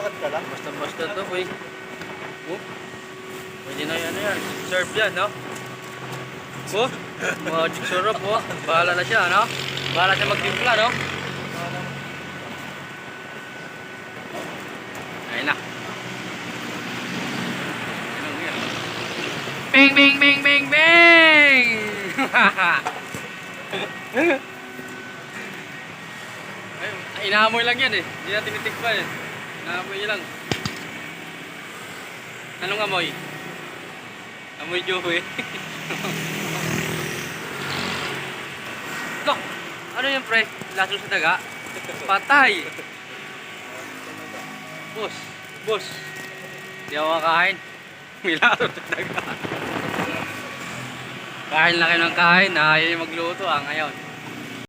Lakad ka lang. Basta-basta to, boy. Oh. Pwede na yan. Serve yan, no? Oh. Magic syrup, oh. Bahala na siya, no? Bahala siya magtimpla, no? Ayun na. Bing, bing, bing, bing, bing! Ay, inaamoy lang yan eh. Hindi na tinitikpa eh. Inaamoy lang. Anong amoy? Amoy Joey. No! Ano yan pre? Laso sa daga? Patay! Boss. Hindi ako kakain. May laso sa daga. Kain lang kayo ng kain. Ayaw yung magluto ngayon.